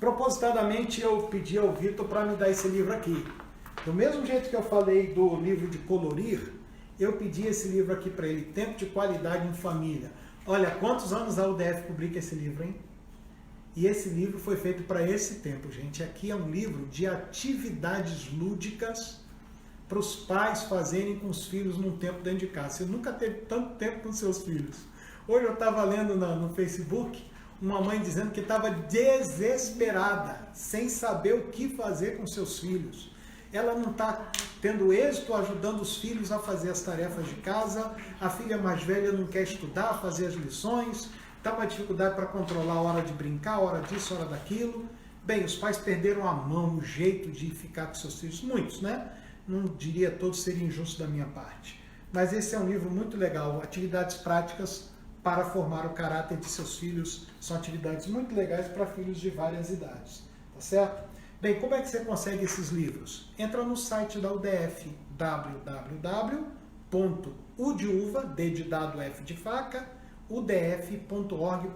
Propositadamente eu pedi ao Vitor para me dar esse livro aqui. Do mesmo jeito que eu falei do livro de colorir, eu pedi esse livro aqui para ele, Tempo de Qualidade em Família. Olha, quantos anos a UDF publica esse livro, hein? E esse livro foi feito para esse tempo, gente. Aqui é um livro de atividades lúdicas para os pais fazerem com os filhos num tempo dentro de casa. Você nunca teve tanto tempo com seus filhos. Hoje eu estava lendo no Facebook uma mãe dizendo que estava desesperada, sem saber o que fazer com seus filhos. Ela não está tendo êxito ajudando os filhos a fazer as tarefas de casa, a filha mais velha não quer estudar, fazer as lições, está com dificuldade para controlar a hora de brincar, a hora disso, a hora daquilo. Bem, os pais perderam a mão, o jeito de ficar com seus filhos, muitos, né? Não diria todos, seria injusto da minha parte. Mas esse é um livro muito legal, atividades práticas para formar o caráter de seus filhos, são atividades muito legais para filhos de várias idades, tá certo? Bem, como é que você consegue esses livros? Entra no site da UDF, www.u de uva, D de dado, F de faca, udf.org.br,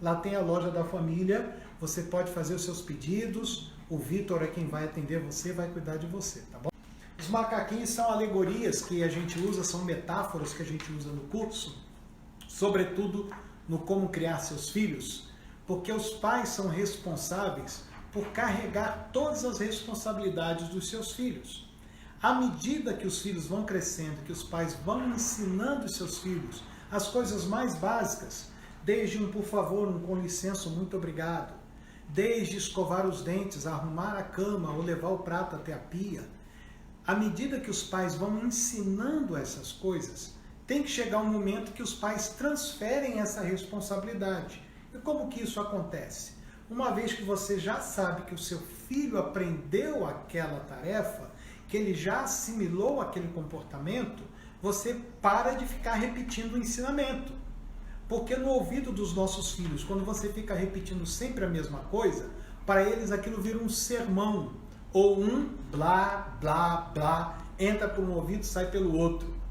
lá tem a loja da família, você pode fazer os seus pedidos, o Vitor é quem vai atender você, vai cuidar de você, tá bom? Os macaquinhos são alegorias que a gente usa, são metáforas que a gente usa no curso, sobretudo no como criar seus filhos, porque os pais são responsáveis por carregar todas as responsabilidades dos seus filhos. À medida que os filhos vão crescendo, que os pais vão ensinando os seus filhos as coisas mais básicas, desde um por favor, um com licença, um muito obrigado, desde escovar os dentes, arrumar a cama ou levar o prato até a pia, à medida que os pais vão ensinando essas coisas, tem que chegar um momento que os pais transferem essa responsabilidade. E como que isso acontece? Uma vez que você já sabe que o seu filho aprendeu aquela tarefa, que ele já assimilou aquele comportamento, você para de ficar repetindo o ensinamento. Porque no ouvido dos nossos filhos, quando você fica repetindo sempre a mesma coisa, para eles aquilo vira um sermão, ou um blá, blá, blá, entra por um ouvido e sai pelo outro.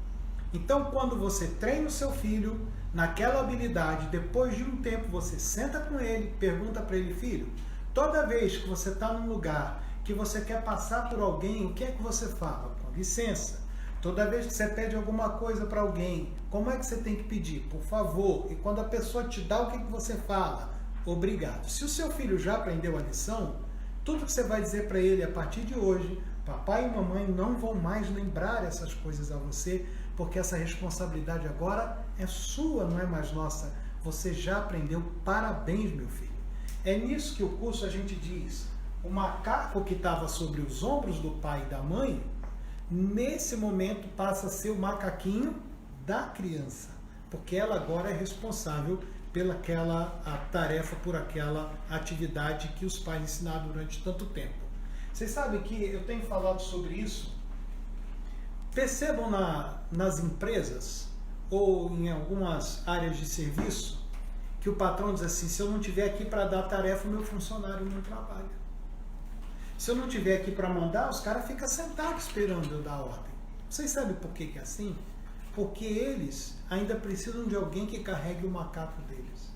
Então, quando você treina o seu filho naquela habilidade, depois de um tempo você senta com ele, pergunta para ele, filho, toda vez que você está num lugar que você quer passar por alguém, o que é que você fala? Com licença. Toda vez que você pede alguma coisa para alguém, como é que você tem que pedir? Por favor. E quando a pessoa te dá, o que você fala? Obrigado. Se o seu filho já aprendeu a lição, tudo que você vai dizer para ele a partir de hoje, papai e mamãe não vão mais lembrar essas coisas a você, porque essa responsabilidade agora é sua, não é mais nossa. Você já aprendeu, parabéns, meu filho. É nisso que o curso a gente diz, o macaco que estava sobre os ombros do pai e da mãe, nesse momento passa a ser o macaquinho da criança, porque ela agora é responsável pelaquela tarefa, por aquela atividade que os pais ensinaram durante tanto tempo. Vocês sabem que eu tenho falado sobre isso. Percebam nas empresas ou em algumas áreas de serviço que o patrão diz assim, se eu não estiver aqui para dar tarefa, o meu funcionário não trabalha. Se eu não estiver aqui para mandar, os caras ficam sentados esperando eu dar ordem. Vocês sabem por que é assim? Porque eles ainda precisam de alguém que carregue o macaco deles.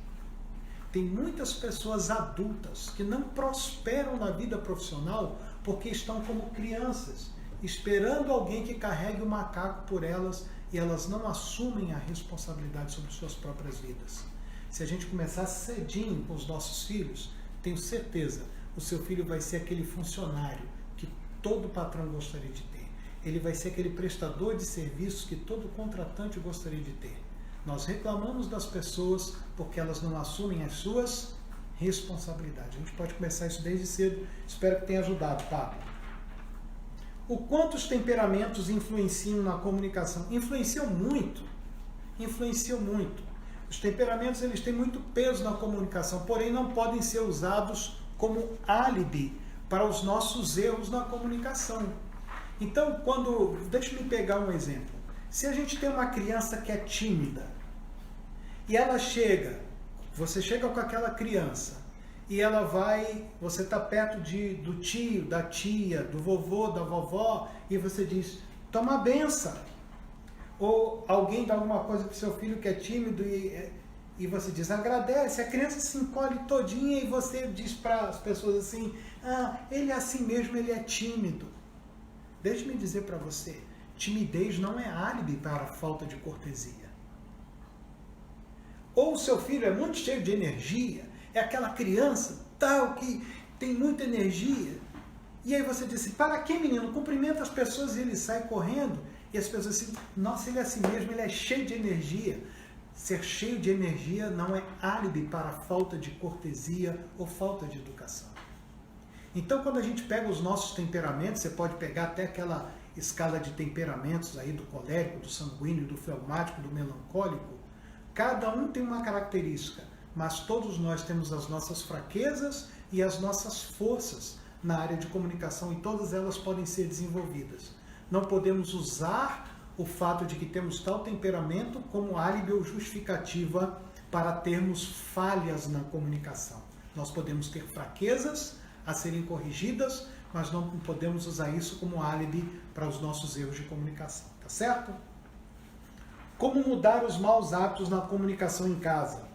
Tem muitas pessoas adultas que não prosperam na vida profissional porque estão como crianças, esperando alguém que carregue o macaco por elas e elas não assumem a responsabilidade sobre suas próprias vidas. Se a gente começar cedinho com os nossos filhos, tenho certeza, o seu filho vai ser aquele funcionário que todo patrão gostaria de ter. Ele vai ser aquele prestador de serviços que todo contratante gostaria de ter. Nós reclamamos das pessoas porque elas não assumem as suas responsabilidades. A gente pode começar isso desde cedo. Espero que tenha ajudado, Pablo. O quanto os temperamentos influenciam na comunicação? Influenciam muito. Influenciam muito. Os temperamentos eles têm muito peso na comunicação, porém não podem ser usados como álibi para os nossos erros na comunicação. Então, deixa eu me pegar um exemplo. Se a gente tem uma criança que é tímida e ela você chega com aquela criança e ela você está perto do tio, da tia, do vovô, da vovó e você diz, toma a benção. Ou alguém dá alguma coisa para o seu filho que é tímido e você diz, agradece, a criança se encolhe todinha e você diz para as pessoas assim, ele é assim mesmo, ele é tímido. Deixe-me dizer para você, timidez não é álibi para a falta de cortesia. Ou o seu filho é muito cheio de energia, é aquela criança tal que tem muita energia, e aí você diz assim, para que menino? Cumprimenta as pessoas e ele sai correndo, e as pessoas assim, nossa, ele é assim mesmo, ele é cheio de energia. Ser cheio de energia não é álibi para a falta de cortesia ou falta de educação. Então, quando a gente pega os nossos temperamentos, você pode pegar até aquela escala de temperamentos aí do colérico, do sanguíneo, do fleumático, do melancólico, cada um tem uma característica, mas todos nós temos as nossas fraquezas e as nossas forças na área de comunicação e todas elas podem ser desenvolvidas. Não podemos usar o fato de que temos tal temperamento como álibi ou justificativa para termos falhas na comunicação. Nós podemos ter fraquezas a serem corrigidas, mas não podemos usar isso como álibi para os nossos erros de comunicação, tá certo? Como mudar os maus hábitos na comunicação em casa?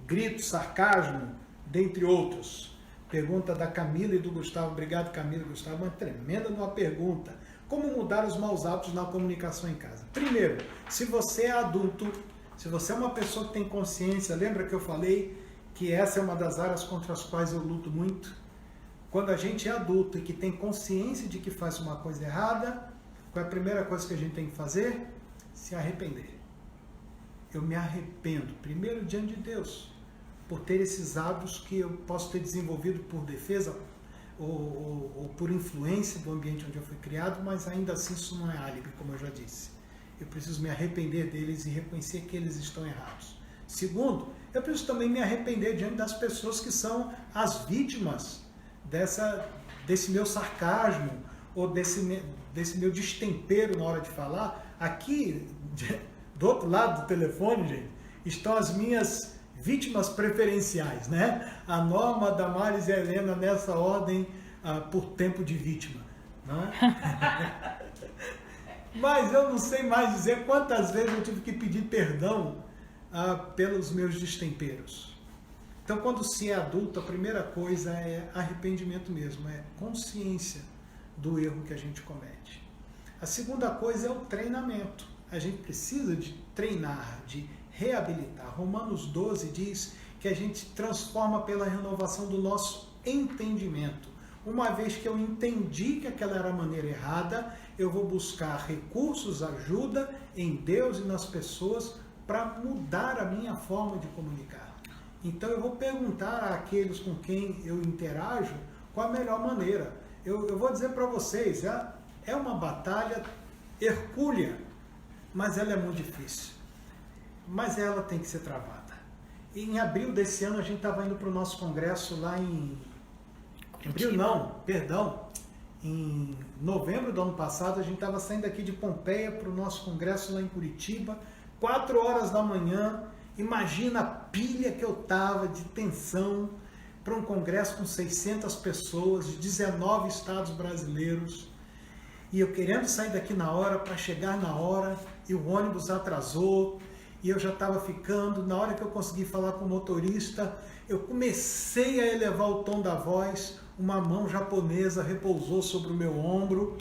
Grito, sarcasmo, dentre outros. Pergunta da Camila e do Gustavo. Obrigado, Camila e Gustavo. Uma tremenda uma pergunta. Como mudar os maus hábitos na comunicação em casa? Primeiro, se você é adulto, se você é uma pessoa que tem consciência, lembra que eu falei que essa é uma das áreas contra as quais eu luto muito? Quando a gente é adulto e que tem consciência de que faz uma coisa errada, qual é a primeira coisa que a gente tem que fazer? Se arrepender. Eu me arrependo, primeiro diante de Deus, por ter esses hábitos que eu posso ter desenvolvido por defesa ou por influência do ambiente onde eu fui criado, mas ainda assim isso não é álibi, como eu já disse. Eu preciso me arrepender deles e reconhecer que eles estão errados. Segundo, eu preciso também me arrepender diante das pessoas que são as vítimas desse meu sarcasmo ou desse meu destempero na hora de falar. Aqui, do outro lado do telefone, gente, estão as minhas vítimas preferenciais, né? A Norma, a Damares e a Helena nessa ordem por tempo de vítima, né? Mas eu não sei mais dizer quantas vezes eu tive que pedir perdão pelos meus destemperos. Então, quando se é adulto, a primeira coisa é arrependimento mesmo, é consciência do erro que a gente comete. A segunda coisa é o treinamento. A gente precisa de treinar, de reabilitar. Romanos 12 diz que a gente transforma pela renovação do nosso entendimento. Uma vez que eu entendi que aquela era a maneira errada, eu vou buscar recursos, ajuda em Deus e nas pessoas para mudar a minha forma de comunicar. Então eu vou perguntar àqueles com quem eu interajo qual a melhor maneira. Eu vou dizer para vocês, é uma batalha hercúlea, mas ela é muito difícil. Mas ela tem que ser travada. E em abril desse ano a gente estava indo para o nosso congresso lá em... Abril não, perdão. Em novembro do ano passado a gente estava saindo aqui de Pompeia para o nosso congresso lá em Curitiba, 4 horas da manhã. Imagina a pilha que eu estava de tensão para um congresso com 600 pessoas de 19 estados brasileiros. E eu querendo sair daqui na hora para chegar na hora e o ônibus atrasou. E eu já estava ficando, na hora que eu consegui falar com o motorista, eu comecei a elevar o tom da voz, uma mão japonesa repousou sobre o meu ombro.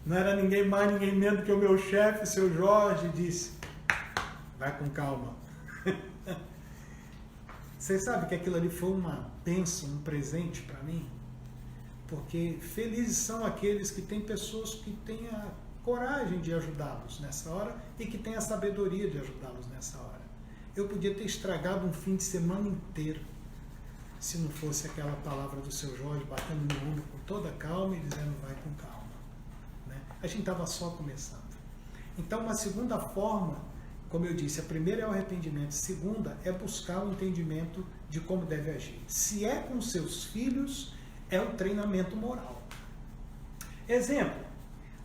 Não era ninguém mais, ninguém menos do que o meu chefe, o seu Jorge, disse, vai com calma. Vocês sabem que aquilo ali foi uma bênção, um presente para mim? Porque felizes são aqueles que têm pessoas que têm a coragem de ajudá-los nessa hora e que têm a sabedoria de ajudá-los nessa hora. Eu podia ter estragado um fim de semana inteiro se não fosse aquela palavra do seu Jorge batendo no ombro com toda calma e dizendo vai com calma, né? A gente estava só começando. Então, uma segunda forma, como eu disse, a primeira é o arrependimento, a segunda é buscar o entendimento de como deve agir. Se é com seus filhos, é um treinamento moral. Exemplo,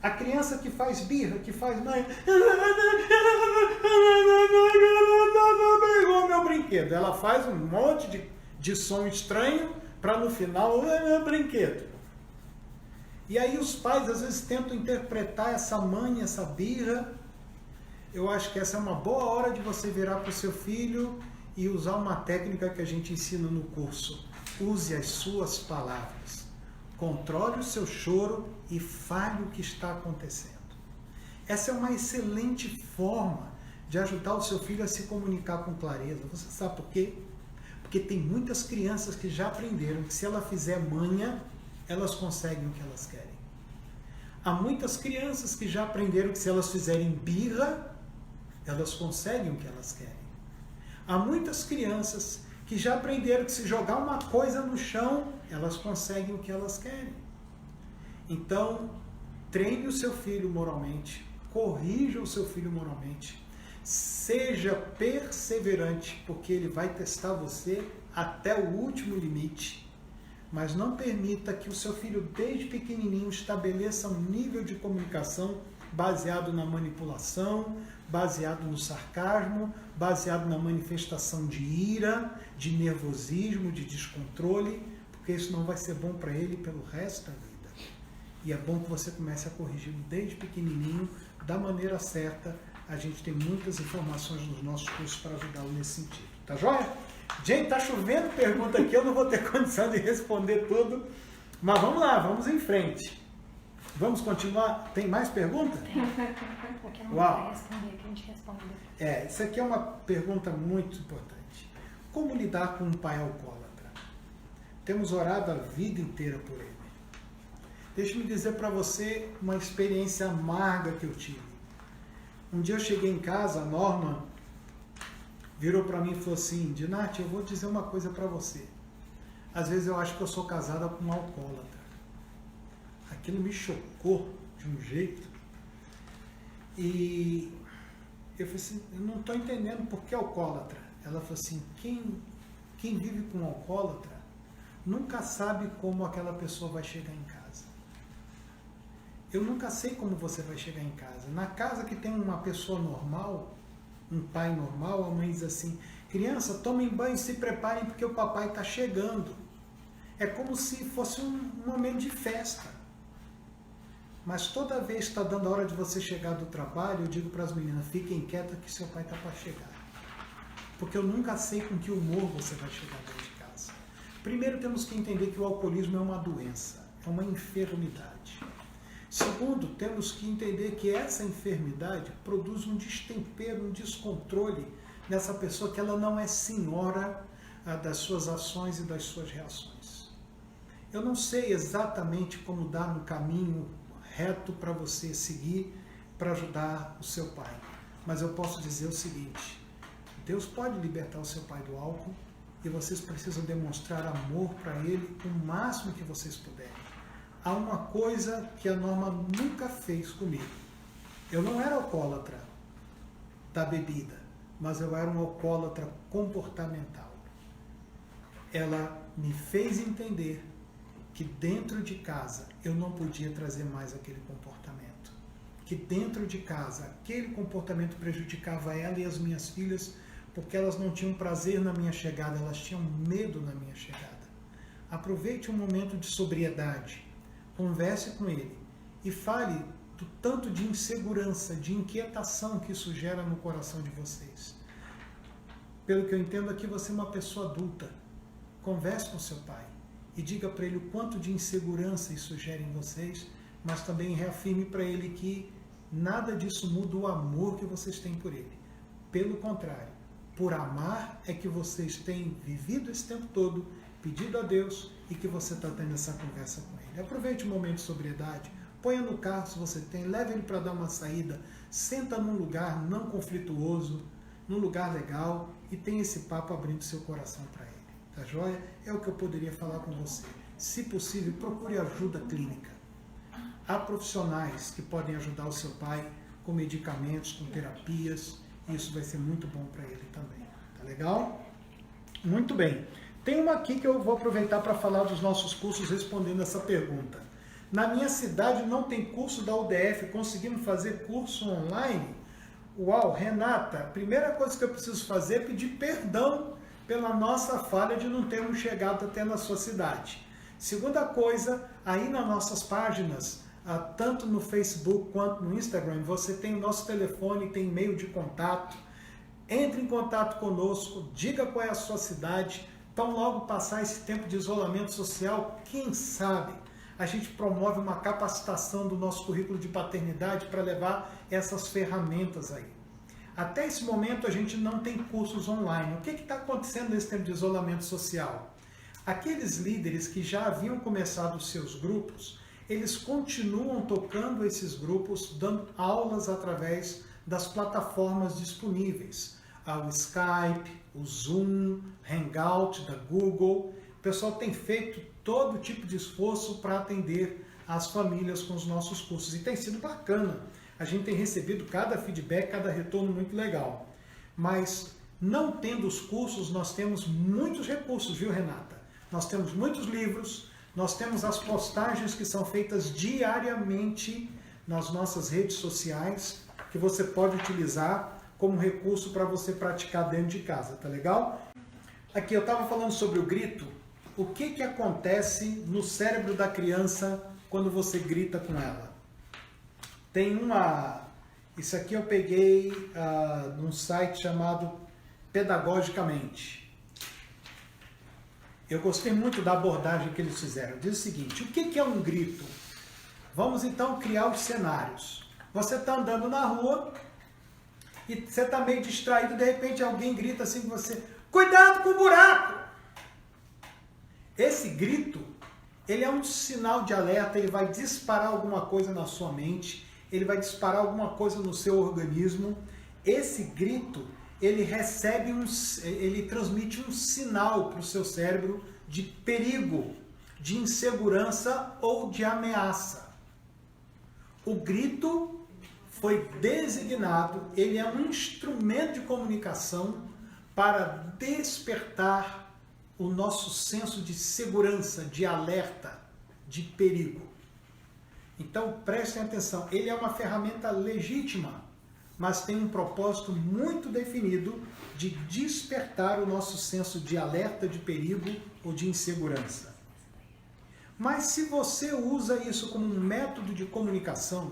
a criança que faz birra, que faz mãe, pegou meu brinquedo. Ela faz um monte de som estranho para no final, meu brinquedo. E aí os pais às vezes tentam interpretar essa mãe, essa birra, eu acho que essa é uma boa hora de você virar para o seu filho e usar uma técnica que a gente ensina no curso. Use as suas palavras. Controle o seu choro e fale o que está acontecendo. Essa é uma excelente forma de ajudar o seu filho a se comunicar com clareza. Você sabe por quê? Porque tem muitas crianças que já aprenderam que se ela fizer manha, elas conseguem o que elas querem. Há muitas crianças que já aprenderam que se elas fizerem birra, elas conseguem o que elas querem. Há muitas crianças que já aprenderam que se jogar uma coisa no chão, elas conseguem o que elas querem. Então, treine o seu filho moralmente, corrija o seu filho moralmente, seja perseverante, porque ele vai testar você até o último limite. Mas não permita que o seu filho, desde pequenininho, estabeleça um nível de comunicação baseado na manipulação, baseado no sarcasmo, baseado na manifestação de ira, de nervosismo, de descontrole, porque isso não vai ser bom para ele pelo resto da vida. E é bom que você comece a corrigi-lo desde pequenininho, da maneira certa. A gente tem muitas informações nos nossos cursos para ajudá-lo nesse sentido. Tá joia? Gente, tá chovendo pergunta aqui, eu não vou ter condição de responder tudo. Mas vamos lá, vamos em frente. Vamos continuar? Tem mais pergunta? Tem. Uau! Responder, que a gente responde depois. Isso aqui é uma pergunta muito importante. Como lidar com um pai alcoólatra? Temos orado a vida inteira por ele. Deixe-me dizer para você uma experiência amarga que eu tive. Um dia eu cheguei em casa, a Norma virou para mim e falou assim: Dinati, eu vou dizer uma coisa para você. Às vezes eu acho que eu sou casada com um alcoólatra. Aquilo me chocou de um jeito. E eu falei assim, eu não estou entendendo por que alcoólatra. Ela falou assim, quem vive com um alcoólatra nunca sabe como aquela pessoa vai chegar em casa. Eu nunca sei como você vai chegar em casa. Na casa que tem uma pessoa normal, um pai normal, a mãe diz assim, criança, tomem banho e se preparem porque o papai está chegando. É como se fosse um momento de festa. Mas toda vez que está dando a hora de você chegar do trabalho, eu digo para as meninas, fiquem quietas que seu pai está para chegar. Porque eu nunca sei com que humor você vai chegar dentro de casa. Primeiro temos que entender que o alcoolismo é uma doença, é uma enfermidade. Segundo, temos que entender que essa enfermidade produz um destempero, um descontrole nessa pessoa, que ela não é senhora das suas ações e das suas reações. Eu não sei exatamente como dar um caminho reto para você seguir para ajudar o seu pai, mas eu posso dizer o seguinte, Deus pode libertar o seu pai do álcool e vocês precisam demonstrar amor para ele o máximo que vocês puderem. Há uma coisa que a Norma nunca fez comigo. Eu não era alcoólatra da bebida, mas eu era um alcoólatra comportamental. Ela me fez entender que dentro de casa eu não podia trazer mais aquele comportamento. Que dentro de casa aquele comportamento prejudicava ela e as minhas filhas, porque elas não tinham prazer na minha chegada, elas tinham medo na minha chegada. Aproveite um momento de sobriedade. Converse com ele e fale do tanto de insegurança, de inquietação que isso gera no coração de vocês. Pelo que eu entendo aqui, você é uma pessoa adulta. Converse com seu pai e diga para ele o quanto de insegurança isso gera em vocês, mas também reafirme para ele que nada disso muda o amor que vocês têm por ele. Pelo contrário, por amar é que vocês têm vivido esse tempo todo, pedido a Deus e que você está tendo essa conversa com ele. Aproveite o momento de sobriedade, ponha no carro se você tem, leve ele para dar uma saída, senta num lugar não conflituoso, num lugar legal e tenha esse papo abrindo seu coração para ele. Tá joia? É o que eu poderia falar com você. Se possível, procure ajuda clínica. Há profissionais que podem ajudar o seu pai com medicamentos, com terapias, e isso vai ser muito bom para ele também. Tá legal? Muito bem. Tem uma aqui que eu vou aproveitar para falar dos nossos cursos respondendo essa pergunta. Na minha cidade não tem curso da UDF, conseguimos fazer curso online? Uau, Renata, a primeira coisa que eu preciso fazer é pedir perdão pela nossa falha de não termos chegado até na sua cidade. Segunda coisa, aí nas nossas páginas, tanto no Facebook quanto no Instagram. Você tem o nosso telefone, tem e-mail de contato. Entre em contato conosco, diga qual é a sua cidade. Então, logo passar esse tempo de isolamento social, quem sabe a gente promove uma capacitação do nosso currículo de paternidade para levar essas ferramentas aí. Até esse momento, a gente não tem cursos online. O que está acontecendo nesse tempo de isolamento social? Aqueles líderes que já haviam começado os seus grupos, eles continuam tocando esses grupos, dando aulas através das plataformas disponíveis. O Skype, o Zoom, Hangout da Google. O pessoal tem feito todo tipo de esforço para atender as famílias com os nossos cursos. E tem sido bacana. A gente tem recebido cada feedback, cada retorno muito legal. Mas não tendo os cursos, nós temos muitos recursos, viu, Renata? Nós temos muitos livros, nós temos as postagens que são feitas diariamente nas nossas redes sociais, que você pode utilizar como recurso para você praticar dentro de casa, tá legal? Aqui eu estava falando sobre o grito. O que acontece no cérebro da criança quando você grita com ela? Tem isso aqui eu peguei num site chamado Pedagogicamente. Eu gostei muito da abordagem que eles fizeram. Diz o seguinte: o que é um grito? Vamos então criar os cenários. Você está andando na rua e você está meio distraído, de repente alguém grita assim com você: cuidado com o buraco! Esse grito, ele é um sinal de alerta, ele vai disparar alguma coisa na sua mente, ele vai disparar alguma coisa no seu organismo. Esse grito, ele transmite um sinal para o seu cérebro de perigo, de insegurança ou de ameaça. O grito foi designado, ele é um instrumento de comunicação para despertar o nosso senso de segurança, de alerta, de perigo. Então prestem atenção, ele é uma ferramenta legítima, mas tem um propósito muito definido de despertar o nosso senso de alerta, de perigo ou de insegurança. Mas se você usa isso como um método de comunicação,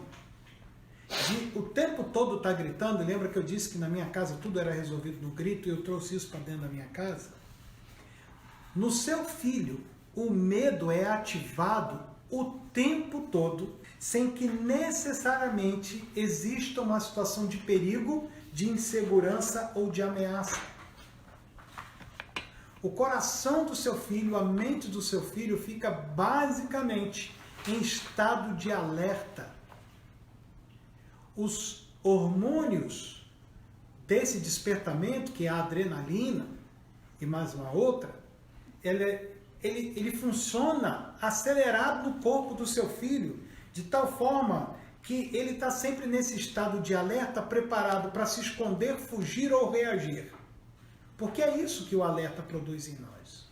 de o tempo todo estar gritando, lembra que eu disse que na minha casa tudo era resolvido no grito e eu trouxe isso para dentro da minha casa? No seu filho, o medo é ativado o tempo todo, sem que necessariamente exista uma situação de perigo, de insegurança ou de ameaça. O coração do seu filho, a mente do seu filho fica basicamente em estado de alerta. Os hormônios desse despertamento, que é a adrenalina e mais uma outra, ele funciona acelerado no corpo do seu filho, de tal forma que ele está sempre nesse estado de alerta, preparado para se esconder, fugir ou reagir. Porque é isso que o alerta produz em nós.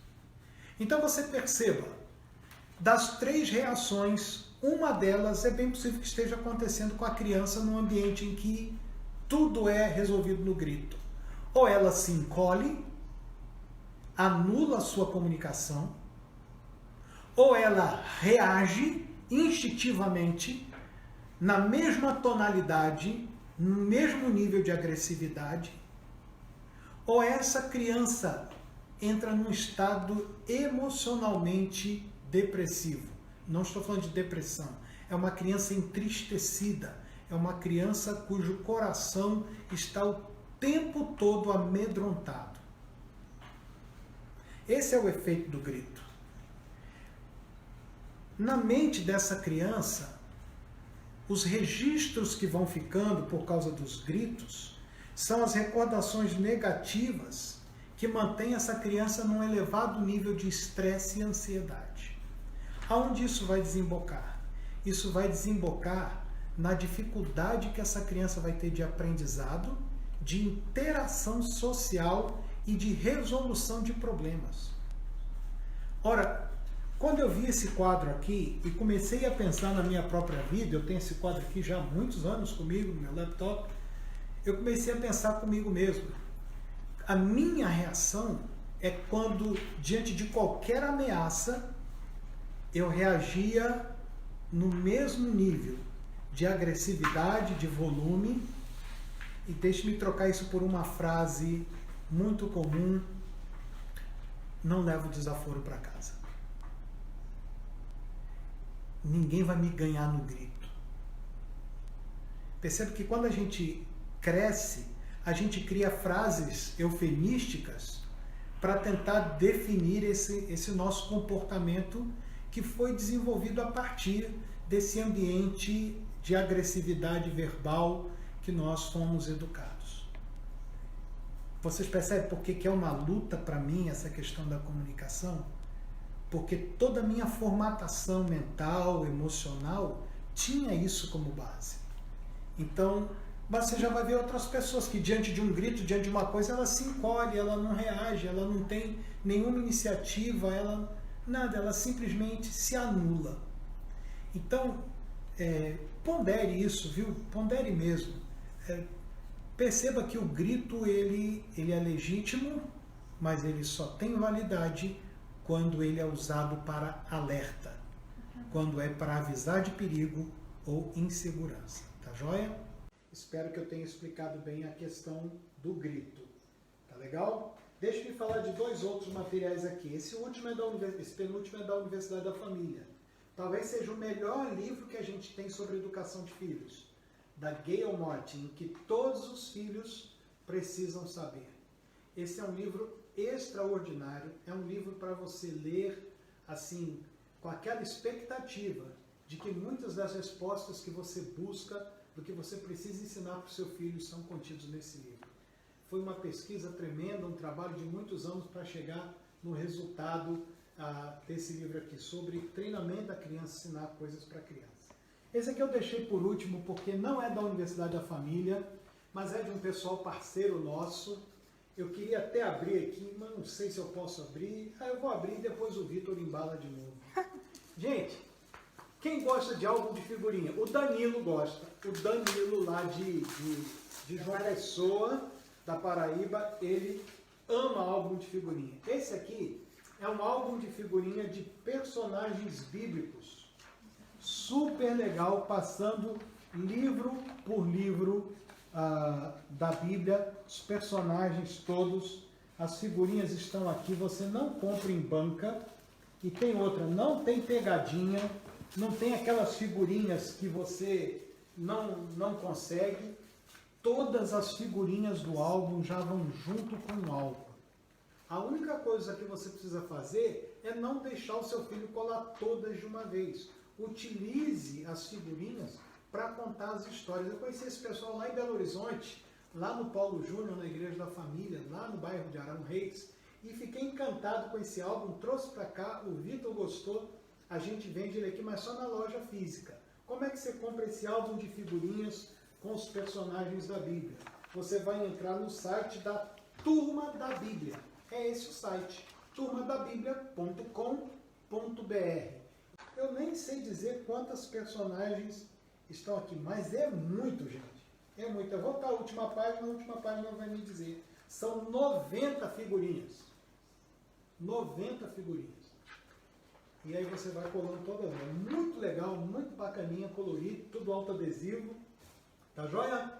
Então você perceba, das 3 reações, uma delas é bem possível que esteja acontecendo com a criança num ambiente em que tudo é resolvido no grito. Ou ela se encolhe, anula a sua comunicação, ou ela reage instintivamente na mesma tonalidade, no mesmo nível de agressividade, ou essa criança entra num estado emocionalmente depressivo. Não estou falando de depressão, é uma criança entristecida, é uma criança cujo coração está o tempo todo amedrontado. Esse é o efeito do grito. Na mente dessa criança, os registros que vão ficando por causa dos gritos são as recordações negativas que mantêm essa criança num elevado nível de estresse e ansiedade. Aonde isso vai desembocar? Isso vai desembocar na dificuldade que essa criança vai ter de aprendizado, de interação social e de resolução de problemas. Ora, quando eu vi esse quadro aqui e comecei a pensar na minha própria vida, eu tenho esse quadro aqui já há muitos anos comigo, no meu laptop, eu comecei a pensar comigo mesmo. A minha reação é quando, diante de qualquer ameaça, eu reagia no mesmo nível de agressividade, de volume, e deixe-me trocar isso por uma frase muito comum: não levo desaforo para casa. Ninguém vai me ganhar no grito. Percebe que quando a gente cresce, a gente cria frases eufemísticas para tentar definir esse nosso comportamento que foi desenvolvido a partir desse ambiente de agressividade verbal que nós fomos educados. Vocês percebem por que é uma luta para mim essa questão da comunicação? Porque toda a minha formatação mental, emocional, tinha isso como base. Então, você já vai ver outras pessoas que diante de um grito, diante de uma coisa, ela se encolhe, ela não reage, ela não tem nenhuma iniciativa, ela simplesmente se anula. Então, pondere isso, viu? Pondere mesmo. Perceba que o grito ele é legítimo, mas ele só tem validade quando ele é usado para alerta, quando é para avisar de perigo ou insegurança. Tá joia? Espero que eu tenha explicado bem a questão do grito. Tá legal? Deixa eu falar de dois outros materiais aqui. Esse penúltimo é da Universidade da Família. Talvez seja o melhor livro que a gente tem sobre educação de filhos, da Gayle Martin, que todos os filhos precisam saber. Esse é um livro extraordinário, é um livro para você ler assim, com aquela expectativa de que muitas das respostas que você busca, do que você precisa ensinar para o seu filho, são contidos nesse livro. Foi uma pesquisa tremenda, um trabalho de muitos anos para chegar no resultado desse livro aqui, sobre treinamento da criança, ensinar coisas para a criança. Esse aqui eu deixei por último porque não é da Universidade da Família, mas é de um pessoal parceiro nosso. Eu queria até abrir aqui, mas não sei se eu posso abrir. Eu vou abrir e depois o Vitor embala de novo. Gente, quem gosta de álbum de figurinha? O Danilo gosta. O Danilo lá de João Pessoa, da Paraíba, ele ama álbum de figurinha. Esse aqui é um álbum de figurinha de personagens bíblicos. Super legal, passando livro por livro da Bíblia, os personagens todos, as figurinhas estão aqui, você não compra em banca. E tem outra, não tem pegadinha, não tem aquelas figurinhas que você não consegue. Todas as figurinhas do álbum já vão junto com o álbum. A única coisa que você precisa fazer é não deixar o seu filho colar todas de uma vez. Utilize as figurinhas para contar as histórias. Eu conheci esse pessoal lá em Belo Horizonte, lá no Paulo Júnior, na Igreja da Família, lá no bairro de Arão Reis, e fiquei encantado com esse álbum, trouxe para cá, o Vitor gostou, a gente vende ele aqui, mas só na loja física. Como é que você compra esse álbum de figurinhas com os personagens da Bíblia? Você vai entrar no site da Turma da Bíblia. É esse o site, turmadabiblia.com.br. Eu nem sei dizer quantas personagens estão aqui, mas é muito, gente. É muito. Eu vou para a última página vai me dizer. São 90 figurinhas. 90 figurinhas. E aí você vai colando todas. É muito legal, muito bacaninha, colorido, tudo autoadesivo. Tá joia?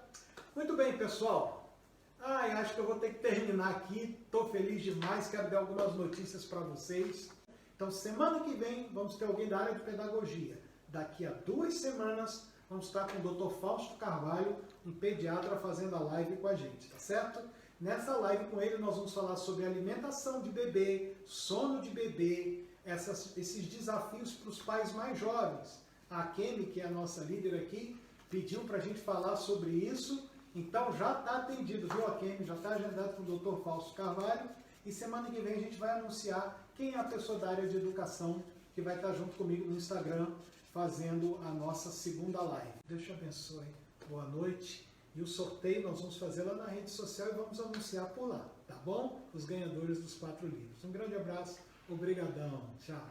Muito bem, pessoal. Acho que eu vou ter que terminar aqui. Estou feliz demais, quero dar algumas notícias para vocês. Então, semana que vem, vamos ter alguém da área de pedagogia. Daqui a 2 semanas, vamos estar com o Dr. Fausto Carvalho, um pediatra, fazendo a live com a gente, tá certo? Nessa live com ele, nós vamos falar sobre alimentação de bebê, sono de bebê, esses desafios para os pais mais jovens. A Kemi, que é a nossa líder aqui, pediu para a gente falar sobre isso. Então já está atendido, viu, a Kemi? Já está agendado com o Dr. Fausto Carvalho. E semana que vem a gente vai anunciar quem é a pessoa da área de educação que vai estar junto comigo no Instagram fazendo a nossa segunda live. Deus te abençoe. Boa noite. E o sorteio nós vamos fazer lá na rede social e vamos anunciar por lá, tá bom? Os ganhadores dos 4 livros. Um grande abraço. Obrigadão. Tchau.